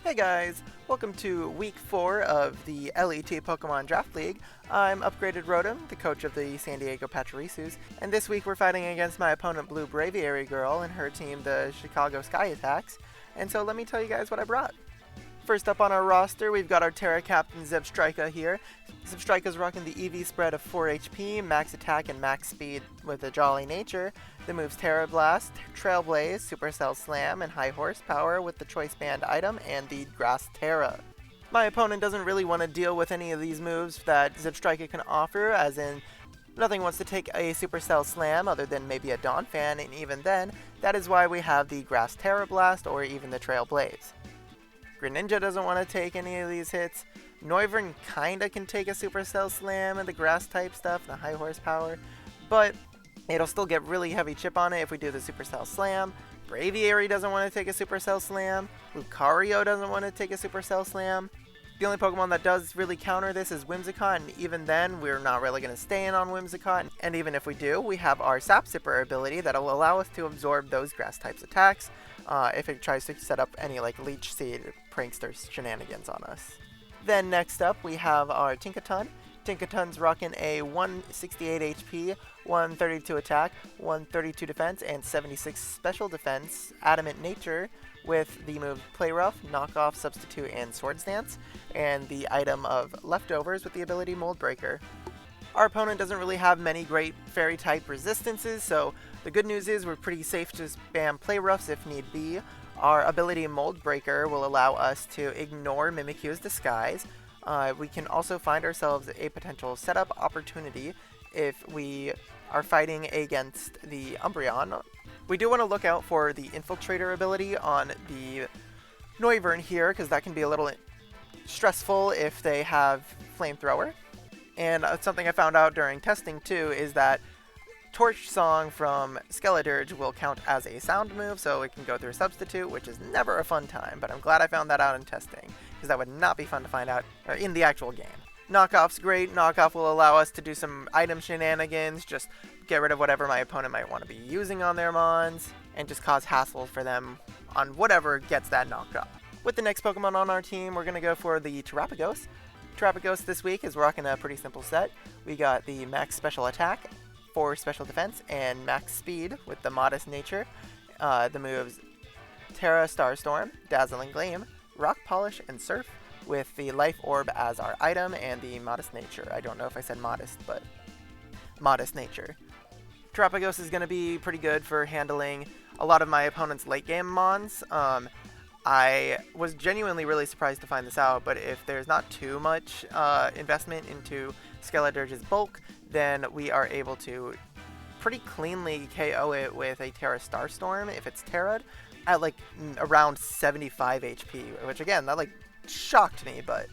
Hey guys, welcome to week 4 of the LET Pokemon Draft League. I'm Upgraded Rotom, the coach of the San Diego Pachirisus, and this week we're fighting against my opponent Blue Braviary Girl and her team, the Chicago Sky Attacks. And so let me tell you guys what I brought. First up on our roster, we've got our Terra Captain Zebstrika here. Zebstrika's rocking the EV spread of 4 HP, max attack, and max speed with a jolly nature. The moves Terra Blast, Trailblaze, Supercell Slam, and High Horsepower with the Choice Band item and the Grass Terra. My opponent doesn't really want to deal with any of these moves that Zebstrika can offer, as in nothing wants to take a Supercell Slam other than maybe a Donphan, and even then, that is why we have the Grass Terra Blast or even the Trailblaze. Greninja doesn't want to take any of these hits. Noivern kinda can take a Supercell Slam and the grass type stuff, the high horsepower, but it'll still get really heavy chip on it if we do the Supercell Slam. Braviary doesn't want to take a Supercell Slam. Lucario doesn't want to take a Supercell Slam. The only Pokemon that does really counter this is Whimsicott, and even then, we're not really going to stay in on Whimsicott. And even if we do, we have our Sap Sipper ability that'll allow us to absorb those grass types attacks if it tries to set up any like Leech Seed prankster shenanigans on us. Then next up, we have our Tinkaton. Tinkaton's rocking a 168 HP, 132 attack, 132 defense, and 76 special defense Adamant Nature with the move Play Rough, Knock Off, Substitute, and Swords Dance, and the item of Leftovers with the ability Mold Breaker. Our opponent doesn't really have many great Fairy-type resistances, so the good news is we're pretty safe to spam Play Roughs if need be. Our ability Mold Breaker will allow us to ignore Mimikyu's Disguise. We can also find ourselves a potential setup opportunity if we are fighting against the Umbreon. We do want to look out for the Infiltrator ability on the Noivern here, because that can be a little stressful if they have Flamethrower. And something I found out during testing too is that Torch Song from Skeledirge will count as a sound move, so it can go through Substitute, which is never a fun time, but I'm glad I found that out in testing, because that would not be fun to find out in the actual game. Knockoff's great. Knockoff will allow us to do some item shenanigans, just get rid of whatever my opponent might want to be using on their Mons, and just cause hassle for them on whatever gets that knocked off. With the next Pokemon on our team, we're going to go for the Terapagos. Terapagos this week is rocking a pretty simple set. We got the max special attack, 4 special defense, and max speed with the modest nature. The moves Terra Starstorm, Dazzling Gleam, Rock Polish, and Surf with the Life Orb as our item and the modest nature. I don't know if I said modest, but modest nature. Terapagos is going to be pretty good for handling a lot of my opponent's late game Mons. I was genuinely really surprised to find this out, but if there's not too much investment into Skeledirge's bulk, then we are able to pretty cleanly KO it with a Terra Starstorm if it's Terra'd at like around 75 HP, which again, that like shocked me, but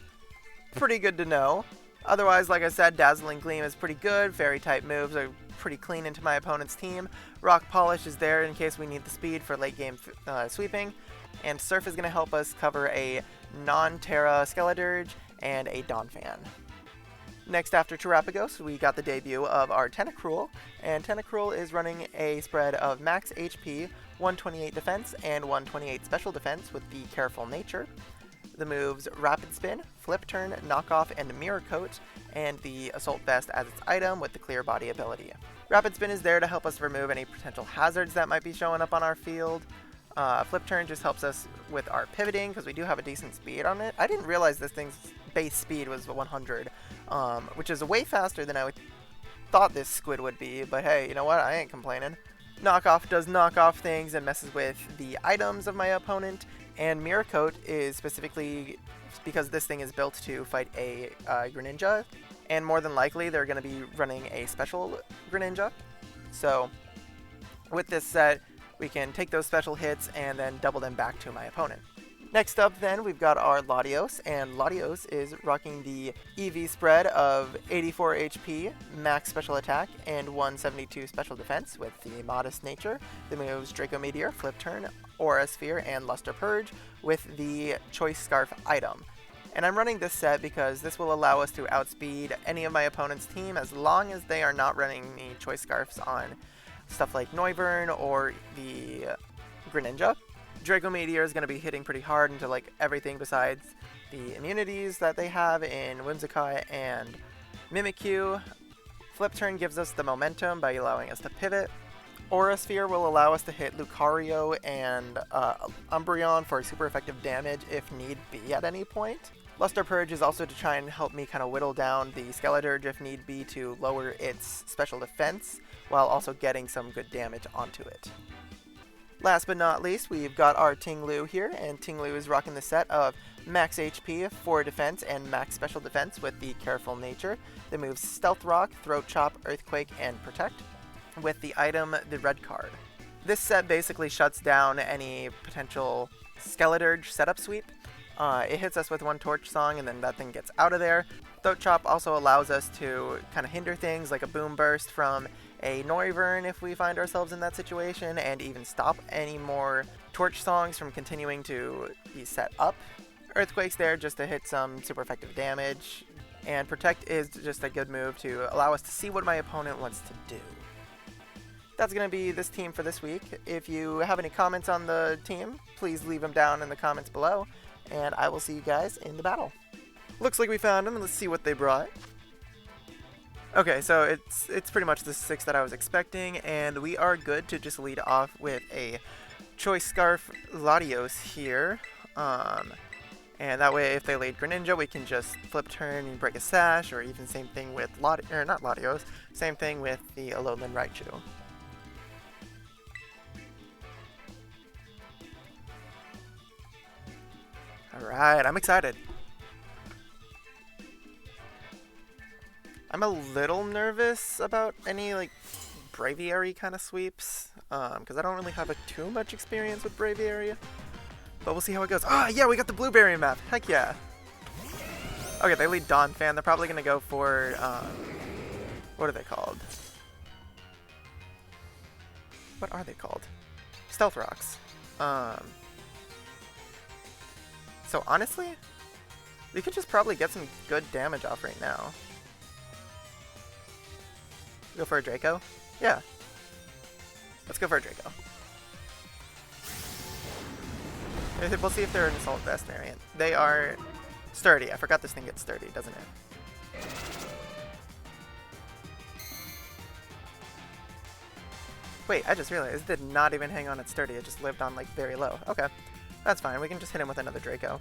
pretty good to know. Otherwise, like I said, Dazzling Gleam is pretty good. Fairy-type moves are pretty clean into my opponent's team. Rock Polish is there in case we need the speed for late-game sweeping. And Surf is going to help us cover a non-Terra Skeledirge and a Donphan. Next after Terapagos, we got the debut of our Tentacruel, and Tentacruel is running a spread of max HP, 128 defense, and 128 special defense with the Careful Nature. The moves Rapid Spin, Flip Turn, Knock Off, and Mirror Coat, and the Assault Vest as its item with the Clear Body ability. Rapid Spin is there to help us remove any potential hazards that might be showing up on our field. Flip Turn just helps us with our pivoting, because we do have a decent speed on it. I didn't realize this thing's base speed was 100, which is way faster than I thought this squid would be, but hey, you know what, I ain't complaining. Knockoff does knock off things and messes with the items of my opponent, and Mirror Coat is specifically because this thing is built to fight a Greninja, and more than likely they're going to be running a special Greninja. So with this set, we can take those special hits and then double them back to my opponent. Next up then, we've got our Latios, and Latios is rocking the EV spread of 84 HP, max special attack, and 172 special defense with the modest nature. The moves Draco Meteor, Flip Turn, Aura Sphere, and Luster Purge with the Choice Scarf item. And I'm running this set because this will allow us to outspeed any of my opponent's team as long as they are not running any Choice Scarfs on stuff like Noivern or the Greninja. Draco Meteor is going to be hitting pretty hard into like everything besides the immunities that they have in Whimsicott and Mimikyu. Flip Turn gives us the momentum by allowing us to pivot. Aura Sphere will allow us to hit Lucario and Umbreon for super effective damage if need be at any point. Luster Purge is also to try and help me kind of whittle down the Skeleturge if need be to lower its special defense, while also getting some good damage onto it. Last but not least, we've got our Ting-Lu here, and Ting-Lu is rocking the set of max HP, 4 defense, and max special defense with the Careful Nature. The moves Stealth Rock, Throat Chop, Earthquake, and Protect, with the item, the red card. This set basically shuts down any potential Skeleturge setup sweep. It hits us with one Torch Song and then that thing gets out of there. Throat Chop also allows us to kind of hinder things like a Boom Burst from a Noivern if we find ourselves in that situation, and even stop any more Torch Songs from continuing to be set up. Earthquake's there just to hit some super effective damage, and Protect is just a good move to allow us to see what my opponent wants to do. That's going to be this team for this week. If you have any comments on the team, please leave them down in the comments below, and I will see you guys in the battle. Looks like we found them, and let's see what they brought. Okay, so it's pretty much the 6 that I was expecting, and we are good to just lead off with a Choice Scarf LATIOS here. And that way, if they laid Greninja, we can just Flip Turn and break a Sash, or even same thing with not LATIOS, same thing with the Alolan Raichu. Alright, I'm excited. I'm a little nervous about any, like, Braviary kind of sweeps, because I don't really have too much experience with Braviary. But we'll see how it goes. Ah, yeah, we got the Blueberry map! Heck yeah! Okay, they lead Donphan. They're probably going to go for, what are they called? What are they called? Stealth Rocks. So honestly, we could just probably get some good damage off right now. Go for a Draco? Yeah. Let's go for a Draco. We'll see if they're an Assault Vest variant. They are sturdy. I forgot this thing gets sturdy, doesn't it? Wait, I just realized it did not even hang on its sturdy. It just lived on, like, very low. Okay. That's fine. We can just hit him with another Draco.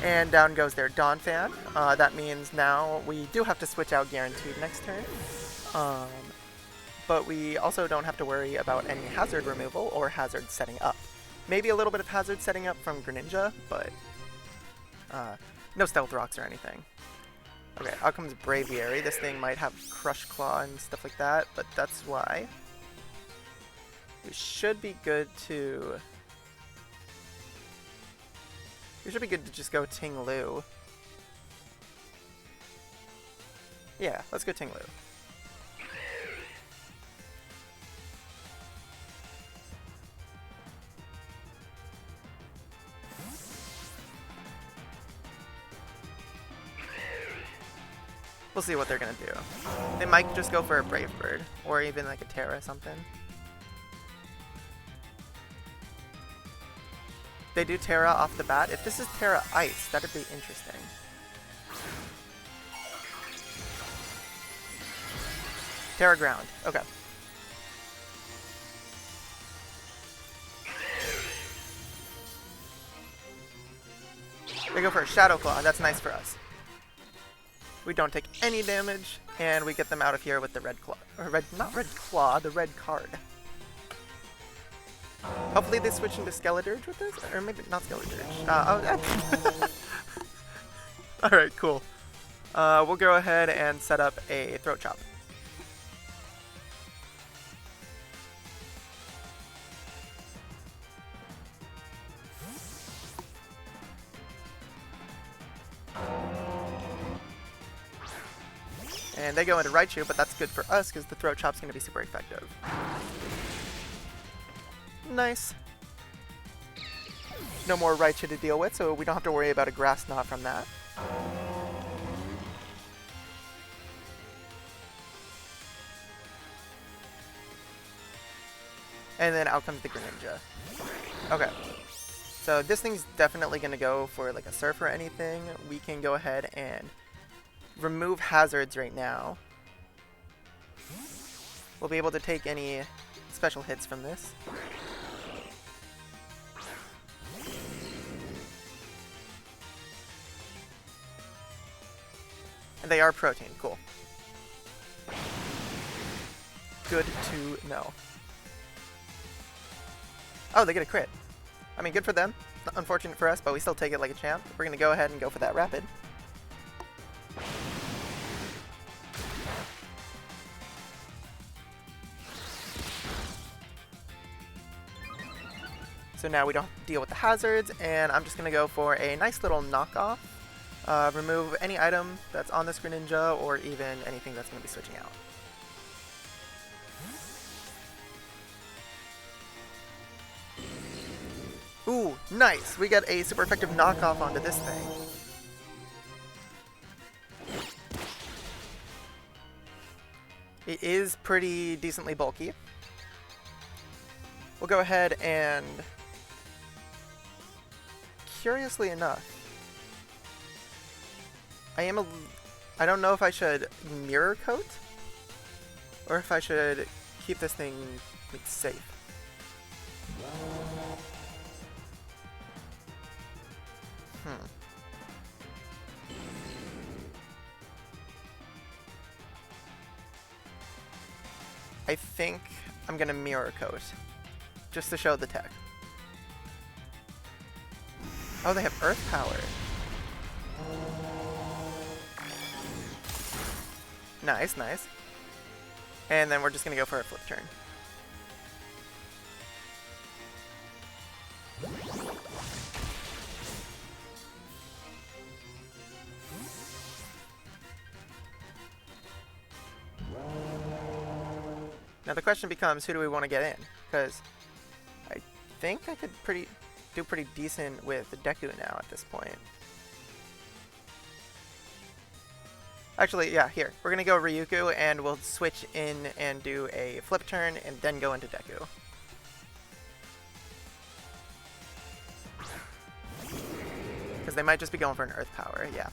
And down goes their Donphan. That means now we do have to switch out Guaranteed next turn. But we also don't have to worry about any hazard removal or hazard setting up. Maybe a little bit of hazard setting up from Greninja, but no Stealth Rocks or anything. Okay, out comes Braviary. This thing might have Crush Claw and stuff like that, but that's why we should be good to... We should be good to just go Ting-Lu. Yeah, let's go Ting-Lu. We'll see what they're gonna do. They might just go for a Brave Bird, or even like a Terra or something. They do Terra off the bat. If this is Terra Ice, that'd be interesting. Terra Ground. Okay. They go for a Shadow Claw. That's nice for us. We don't take any damage, and we get them out of here with the Red Claw. Or not Red Claw, the Red card. Hopefully they switch into Skeleturge with this, or maybe not Skeleturge. Alright, cool. We'll go ahead and set up a Throat Chop. And they go into Raichu, but that's good for us because the Throat Chop's going to be super effective. Nice. No more Raichu to deal with, so we don't have to worry about a Grass Knot from that. And then out comes the Greninja. Okay. So this thing's definitely going to go for like a Surf or anything. We can go ahead and remove hazards right now. We'll be able to take any special hits from this. And they are protein. Cool. Good to know. Oh, they get a crit. I mean, good for them. Unfortunate for us, but we still take it like a champ. We're going to go ahead and go for that rapid. So now we don't deal with the hazards, and I'm just going to go for a nice little knockoff. Remove any item that's on this Greninja, or even anything that's going to be switching out. Ooh, nice! We get a super effective knockoff onto this thing. It is pretty decently bulky. We'll go ahead and... Curiously enough, I don't know if I should mirror coat, or if I should keep this thing like, safe. I think I'm gonna mirror coat, just to show the tech. Oh, they have Earth Power. Nice, nice. And then we're just gonna go for a flip turn. Now the question becomes, who do we want to get in? Because I think I could do pretty decent with Deku now at this point. Actually, yeah, here. We're going to go Ryuku, and we'll switch in and do a flip turn, and then go into Deku. Because they might just be going for an Earth Power, yeah.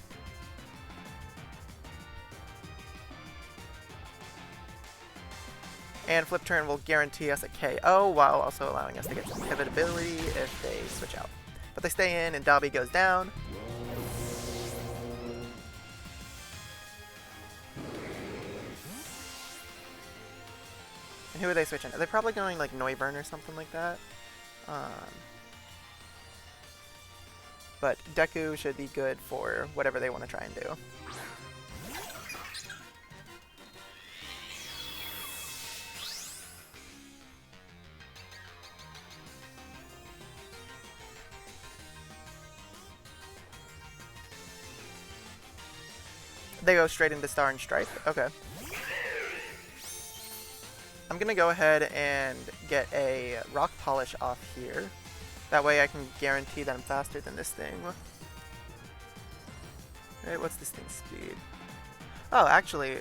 And flip turn will guarantee us a KO, while also allowing us to get some pivot ability if they switch out. But they stay in, and Dobby goes down. And who are they switching? Are they probably going like Noivern or something like that? But Deku should be good for whatever they want to try and do. They go straight into Star and Stripe? Okay. I'm gonna go ahead and get a Rock Polish off here. That way I can guarantee that I'm faster than this thing. Right, what's this thing's speed? Oh, actually,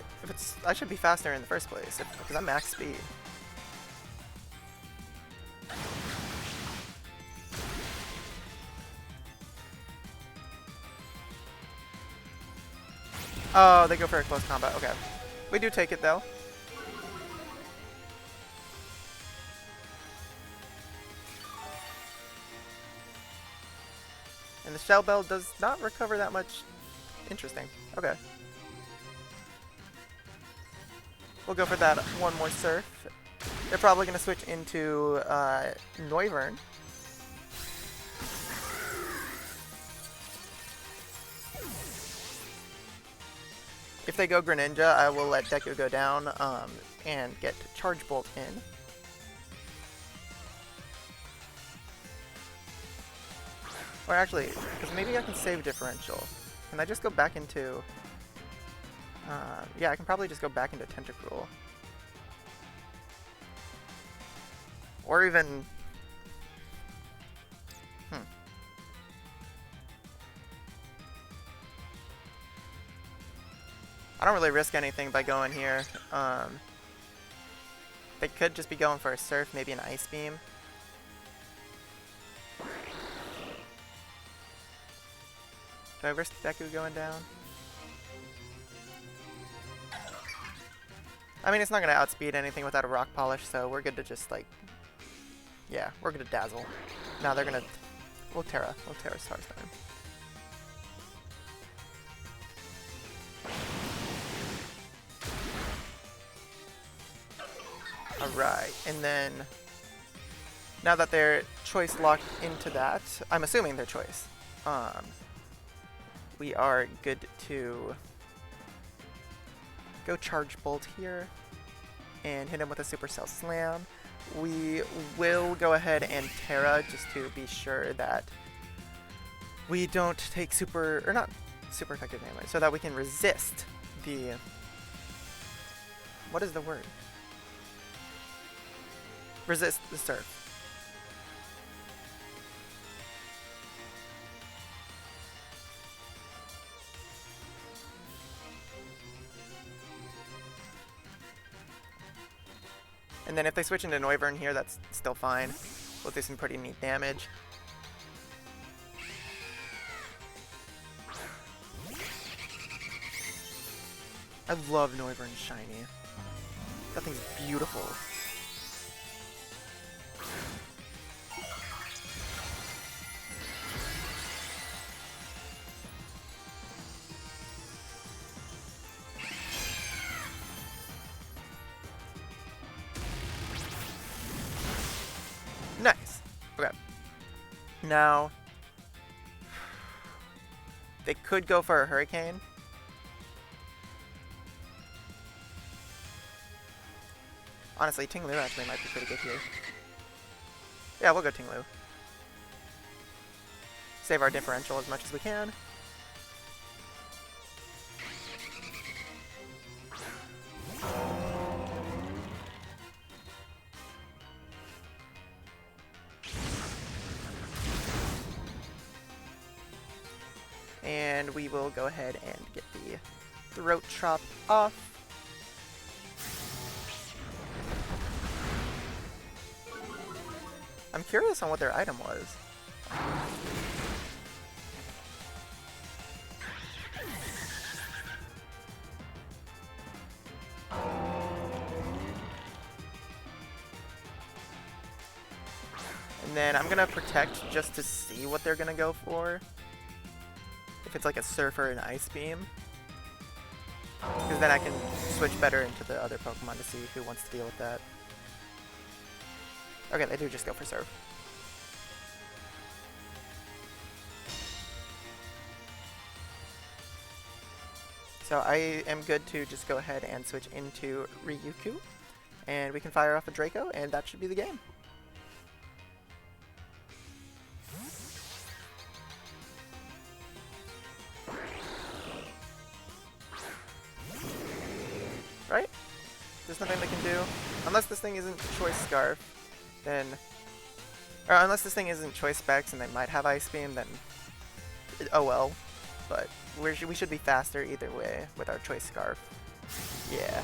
I should be faster in the first place, because I'm max speed. Oh, they go for a close combat. Okay. We do take it, though. And the Shell Bell does not recover that much. Interesting. Okay. We'll go for that one more Surf. They're probably going to switch into Noivern. If they go Greninja, I will let Deku go down and get Charge Bolt in. Or actually, because maybe I can save Differential. Can I just go back into... yeah, I can probably just go back into Tentacruel. Or even... I don't really risk anything by going here. They could just be going for a Surf, maybe an Ice Beam. Do I risk Deku going down? I mean, it's not going to outspeed anything without a Rock Polish, so we're good to just, like... Yeah, we're going to Dazzle. Now they're going to... We'll Terra Stars time. Alright, and then... Now that they're choice locked into that, I'm assuming their choice. We are good to go Charge Bolt here and hit him with a Supercell Slam. We will go ahead and Terra just to be sure that we don't take not super effective damage, so that we can resist the... What is the word? Resist the Surf. And then if they switch into Noivern here, that's still fine. We'll do some pretty neat damage. I love Noivern Shiny. That thing's beautiful. Nice. Okay. Now, they could go for a Hurricane. Honestly, Ting Lu actually might be pretty good here. Yeah, we'll go Ting Lu. Save our differential as much as we can. And we will go ahead and get the Throat Chop off. I'm curious on what their item was. And then I'm gonna protect just to see what they're gonna go for. If it's like a Surf or an Ice Beam. Because then I can switch better into the other Pokemon to see who wants to deal with that. Okay, they do just go for Surf. So I am good to just go ahead and switch into Ryukyu. And we can fire off a Draco, and that should be the game. Right? There's nothing they can do. Unless this thing isn't Choice Scarf, then... Or unless this thing isn't Choice Specs and they might have Ice Beam, then... Oh well. But we should be faster either way with our Choice Scarf. Yeah.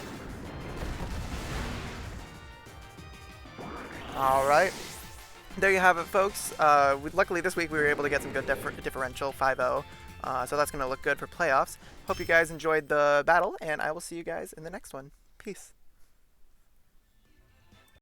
Alright. There you have it, folks. Luckily this week we were able to get some good differential 5-0. So that's going to look good for playoffs. Hope you guys enjoyed the battle, and I will see you guys in the next one. Peace.